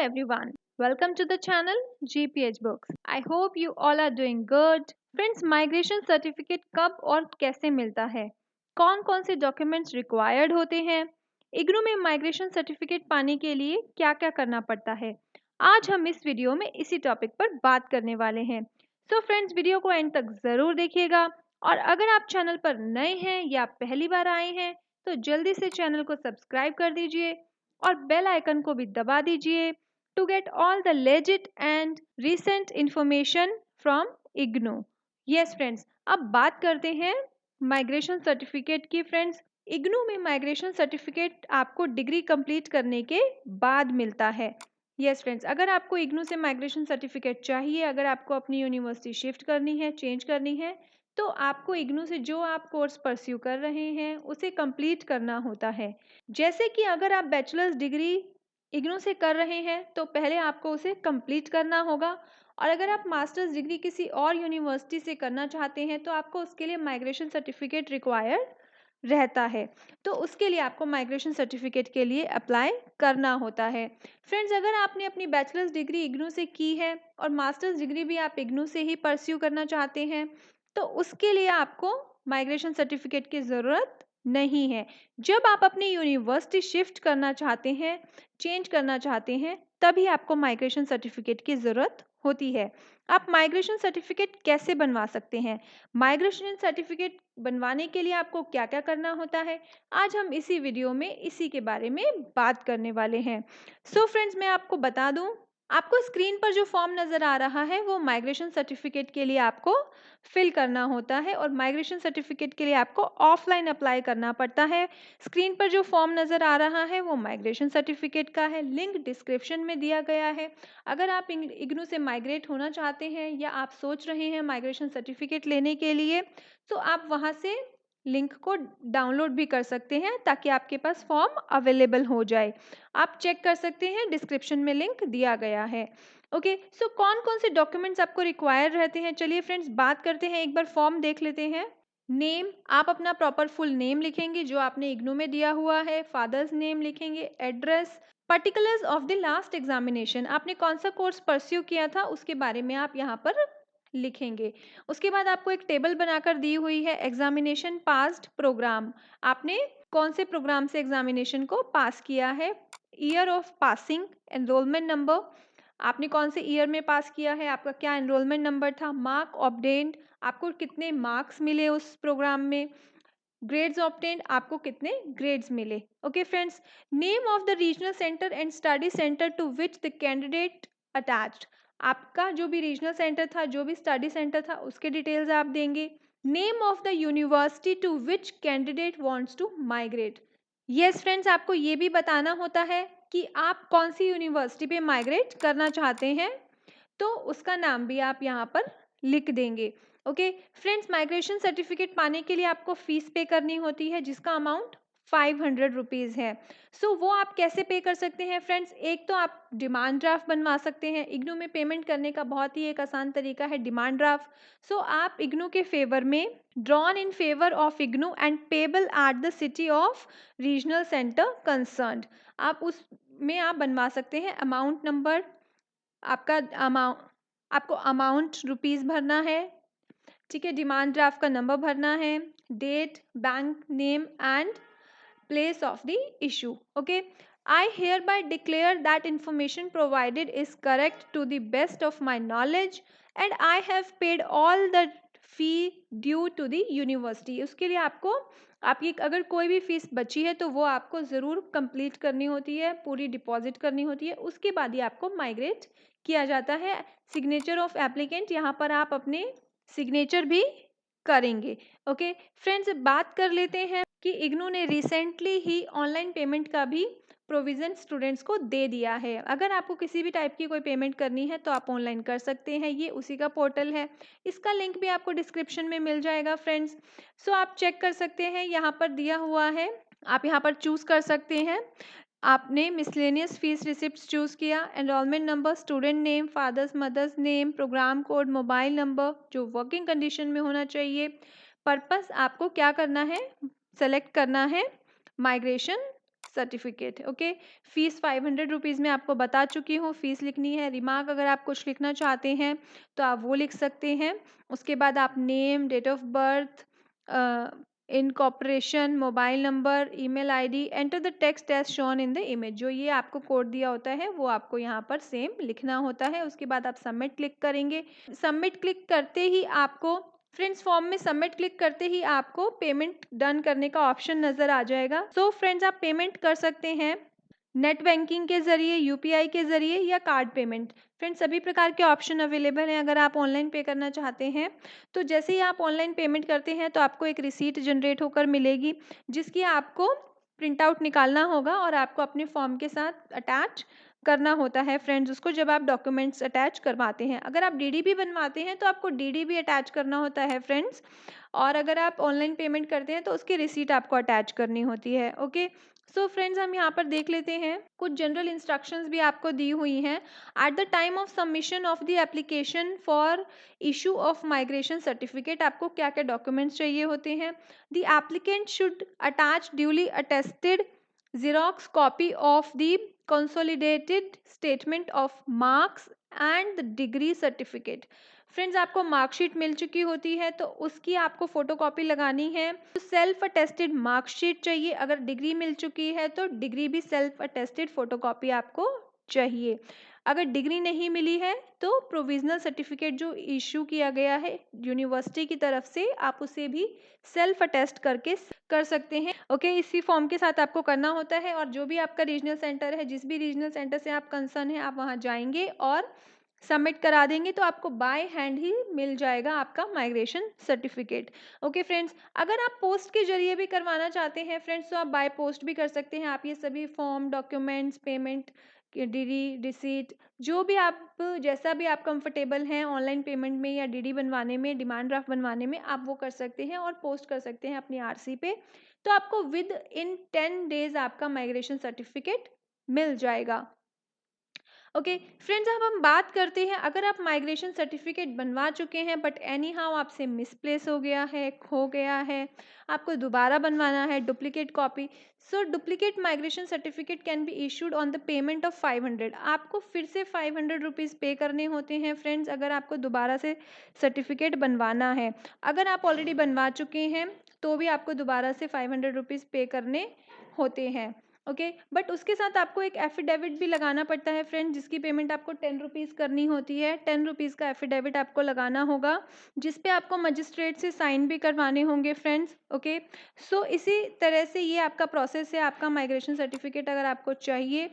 everyone. Welcome to the channel GPH Books. I hope you all are doing good. Friends, migration certificate कब और कैसे मिलता है? कौन कौन से डॉक्यूमेंट्स रिक्वायर्ड होते हैं? इग्नू में माइग्रेशन सर्टिफिकेट पाने के लिए क्या क्या करना पड़ता है? आज हम इस वीडियो में इसी टॉपिक पर बात करने वाले हैं। सो फ्रेंड्स, वीडियो को एंड तक ज़रूर देखिएगा और अगर आप चैनल पर नए हैं या पहली बार आए हैं तो जल्दी से चैनल को सब्सक्राइब कर दीजिए और बेल आइकन को भी दबा दीजिए to get all the legit and recent information from IGNOU. Yes friends, अब बात करते हैं माइग्रेशन सर्टिफिकेट की। फ्रेंड्स, इग्नू में माइग्रेशन सर्टिफिकेट आपको डिग्री कंप्लीट करने के बाद मिलता है। यस फ्रेंड्स, अगर आपको इग्नू से माइग्रेशन सर्टिफिकेट चाहिए, अगर आपको अपनी यूनिवर्सिटी शिफ्ट करनी है, चेंज करनी है, तो आपको इग्नू से जो आप कोर्स परस्यू कर रहे हैं उसे कंप्लीट करना होता है। जैसे कि अगर आप बैचलर्स डिग्री इग्नू से कर रहे हैं तो पहले आपको उसे कंप्लीट करना होगा और अगर आप मास्टर्स डिग्री किसी और यूनिवर्सिटी से करना चाहते हैं तो आपको उसके लिए माइग्रेशन सर्टिफिकेट रिक्वायर्ड रहता है। तो उसके लिए आपको माइग्रेशन सर्टिफिकेट के लिए अप्लाई करना होता है। फ्रेंड्स, अगर आपने अपनी बैचलर्स डिग्री इग्नू से की है और मास्टर्स डिग्री भी आप इग्नू से ही परस्यू करना चाहते हैं तो उसके लिए आपको माइग्रेशन सर्टिफिकेट की ज़रूरत नहीं है। जब आप अपनी यूनिवर्सिटी शिफ्ट करना चाहते हैं, चेंज करना चाहते हैं, तभी आपको माइग्रेशन सर्टिफिकेट की ज़रूरत होती है। आप माइग्रेशन सर्टिफिकेट कैसे बनवा सकते हैं? माइग्रेशन सर्टिफिकेट बनवाने के लिए आपको क्या क्या करना होता है, आज हम इसी वीडियो में इसी के बारे में बात करने वाले हैं। सो फ्रेंड्स, मैं आपको बता दूं, आपको स्क्रीन पर जो फॉर्म नज़र आ रहा है वो माइग्रेशन सर्टिफिकेट के लिए आपको फिल करना होता है और माइग्रेशन सर्टिफिकेट के लिए आपको ऑफलाइन अप्लाई करना पड़ता है। स्क्रीन पर जो फॉर्म नज़र आ रहा है वो माइग्रेशन सर्टिफिकेट का है, लिंक डिस्क्रिप्शन में दिया गया है। अगर आप इग्नू से माइग्रेट होना चाहते हैं या आप सोच रहे हैं माइग्रेशन सर्टिफिकेट लेने के लिए तो आप वहाँ से लिंक को डाउनलोड भी कर सकते हैं ताकि आपके पास फॉर्म अवेलेबल हो जाए। आप चेक कर सकते हैं, डिस्क्रिप्शन में लिंक दिया गया है। ओके, सो कौन कौन से डॉक्यूमेंट्स आपको रिक्वायर रहते हैं, चलिए फ्रेंड्स बात करते हैं। एक बार फॉर्म देख लेते हैं। नेम, आप अपना प्रॉपर फुल नेम लिखेंगे जो आपने इग्नू में दिया हुआ है। फादर्स नेम लिखेंगे। Address, particulars of the last examination, आपने कौन सा कोर्स परस्यू किया था उसके बारे में आप यहाँ पर लिखेंगे। उसके बाद आपको एक टेबल बनाकर दी हुई है, एग्जामिनेशन पास्ड प्रोग्राम, आपने कौन से प्रोग्राम से एग्जामिनेशन को पास किया है। Year of passing, enrolment number, आपने कौन से ईयर में पास किया है, आपका क्या एनरोलमेंट नंबर था। मार्क ऑब्टेन्ड, आपको कितने मार्क्स मिले उस प्रोग्राम में। ग्रेड्स ऑब्टेन्ड, आपको कितने ग्रेड्स मिले। Okay friends, name of the regional centre and study centre to which the candidate attached, आपका जो भी रीजनल सेंटर था, जो भी स्टडी सेंटर था, उसके डिटेल्स आप देंगे। Name of the university to which candidate wants to migrate, yes friends, आपको ये भी बताना होता है कि आप कौन सी यूनिवर्सिटी पे माइग्रेट करना चाहते हैं, तो उसका नाम भी आप यहाँ पर लिख देंगे। ओके फ्रेंड्स, माइग्रेशन सर्टिफिकेट पाने के लिए आपको फीस पे करनी होती है जिसका अमाउंट 500 रुपीज़ है। सो वो आप कैसे पे कर सकते हैं फ्रेंड्स? एक तो आप डिमांड ड्राफ्ट बनवा सकते हैं। इग्नू में पेमेंट करने का बहुत ही एक आसान तरीका है, डिमांड ड्राफ्ट। सो आप इग्नू के फेवर में, drawn in favour of IGNOU and payable at the city of regional centre concerned, आप उसमें आप बनवा सकते हैं। अमाउंट नंबर, आपका अमाउंट, आपको अमाउंट रुपीज़ भरना है, ठीक है। डिमांड ड्राफ्ट का नंबर भरना है, date, bank name and place of the issue. Okay, I hereby declare that information provided is correct to the best of my knowledge and I have paid all the fee due to the university. उसके लिए आपको, आपकी अगर कोई भी fees बची है तो वो आपको ज़रूर कंप्लीट करनी होती है, पूरी डिपॉजिट करनी होती है, उसके बाद ही आपको माइग्रेट किया जाता है। सिग्नेचर ऑफ एप्लीकेंट, यहाँ पर आप अपने सिग्नेचर भी करेंगे। ओके फ्रेंड्स, बात कर लेते हैं कि इग्नू ने रिसेंटली ही ऑनलाइन पेमेंट का भी प्रोविज़न स्टूडेंट्स को दे दिया है। अगर आपको किसी भी टाइप की कोई पेमेंट करनी है तो आप ऑनलाइन कर सकते हैं, ये उसी का पोर्टल है। इसका लिंक भी आपको डिस्क्रिप्शन में मिल जाएगा फ्रेंड्स। सो आप चेक कर सकते हैं, यहाँ पर दिया हुआ है, आप यहाँ पर चूज़ कर सकते हैं। आपने मिसलेनियस फीस रिसिप्ट चूज़ किया, enrolment number, student name, father's mother's name, programme code, mobile number जो वर्किंग कंडीशन में होना चाहिए। पर्पस आपको क्या करना है, सेलेक्ट करना है migration certificate. Okay, fees 500 rupees में आपको बता चुकी हूँ, फीस लिखनी है। रिमार्क अगर आप कुछ लिखना चाहते हैं तो आप वो लिख सकते हैं। उसके बाद आप name, date of birth, incorporation, mobile number, email ID, enter the text as shown in the image. जो ये आपको कोड दिया होता है वो आपको यहाँ पर सेम लिखना होता है। उसके बाद आप सबमिट क्लिक करेंगे। सबमिट क्लिक करते ही आपको फ्रेंड्स, फॉर्म में सबमिट क्लिक करते ही आपको पेमेंट डन करने का ऑप्शन नज़र आ जाएगा। सो फ्रेंड्स, आप पेमेंट कर सकते हैं नेट बैंकिंग के ज़रिए, यूपीआई के ज़रिए या कार्ड पेमेंट। फ्रेंड्स, सभी प्रकार के ऑप्शन अवेलेबल हैं। अगर आप ऑनलाइन पे करना चाहते हैं तो जैसे ही आप ऑनलाइन पेमेंट करते हैं तो आपको एक रिसीट जनरेट होकर मिलेगी, जिसकी आपको प्रिंट आउट निकालना होगा और आपको अपने फॉर्म के साथ अटैच करना होता है फ्रेंड्स उसको, जब आप डॉक्यूमेंट्स अटैच करवाते हैं। अगर आप डीडी भी बनवाते हैं तो आपको डीडी भी अटैच करना होता है फ्रेंड्स। और अगर आप ऑनलाइन पेमेंट करते हैं तो उसकी रिसीट आपको अटैच करनी होती है। ओके, सो फ्रेंड्स, हम यहाँ पर देख लेते हैं, कुछ जनरल इंस्ट्रक्शंस भी आपको दी हुई हैं। At the time of submission of the application for issue of migration certificate आपको क्या क्या डॉक्यूमेंट्स चाहिए होते हैं। The applicant should attach duly attested Xerox copy of the consolidated statement of marks and the degree certificate। Friends, आपको marksheet मिल चुकी होती है तो उसकी आपको फोटोकॉपी लगानी है। तो सेल्फ अटेस्टेड मार्कशीट चाहिए। अगर डिग्री मिल चुकी है तो डिग्री भी सेल्फ अटेस्टेड फोटोकॉपी आपको चाहिए। अगर डिग्री नहीं मिली है तो प्रोविजनल सर्टिफिकेट जो इशू किया गया है यूनिवर्सिटी की तरफ से, आप उसे भी सेल्फ अटेस्ट करके कर सकते हैं। ओके, इसी फॉर्म के साथ आपको करना होता है। और जो भी आपका रीजनल सेंटर है, जिस भी रीजनल सेंटर से आप कंसर्न है, आप वहाँ जाएंगे और सबमिट करा देंगे तो आपको बाय हैंड ही मिल जाएगा आपका माइग्रेशन सर्टिफिकेट। ओके फ्रेंड्स, अगर आप पोस्ट के जरिए भी करवाना चाहते हैं फ्रेंड्स तो आप बाय पोस्ट भी कर सकते हैं। आप ये सभी form, documents, payment, DD, receipt, जो भी आप जैसा भी आप कंफर्टेबल हैं ऑनलाइन पेमेंट में या डीडी बनवाने में, डिमांड ड्राफ्ट बनवाने में, आप वो कर सकते हैं और पोस्ट कर सकते हैं अपनी आरसी पे। तो आपको विद इन 10 डेज आपका माइग्रेशन सर्टिफिकेट मिल जाएगा। ओके फ्रेंड्स, अब हम बात करते हैं, अगर आप माइग्रेशन सर्टिफिकेट बनवा चुके हैं बट एनी हाउ आपसे मिसप्लेस हो गया है, खो गया है, आपको दोबारा बनवाना है duplicate copy. So duplicate migration certificate can be issued on the payment of 500। आपको फिर से 500 रुपीज़ पे करने होते हैं फ्रेंड्स, अगर आपको दोबारा से सर्टिफिकेट बनवाना है। अगर आप ऑलरेडी बनवा चुके हैं तो भी आपको दोबारा से 500 रुपीज़ पे करने होते हैं। ओके, बट उसके साथ आपको एक एफिडेविट भी लगाना पड़ता है फ्रेंड, जिसकी पेमेंट आपको 10 रुपीज़ करनी होती है। 10 रुपीज़ का एफिडेविट आपको लगाना होगा, जिस पे आपको मजिस्ट्रेट से साइन भी करवाने होंगे फ्रेंड्स। ओके, सो इसी तरह से ये आपका प्रोसेस है। आपका माइग्रेशन सर्टिफिकेट अगर आपको चाहिए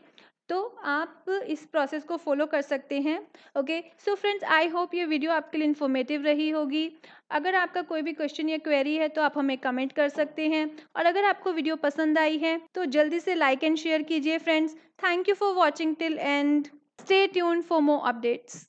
तो आप इस प्रोसेस को फॉलो कर सकते हैं। Okay, so friends, I hope ये वीडियो आपके लिए इन्फॉर्मेटिव रही होगी। अगर आपका कोई भी क्वेश्चन या क्वेरी है तो आप हमें कमेंट कर सकते हैं। और अगर आपको वीडियो पसंद आई है तो जल्दी से लाइक एंड शेयर कीजिए friends. Thank you for watching till and stay tuned for more updates.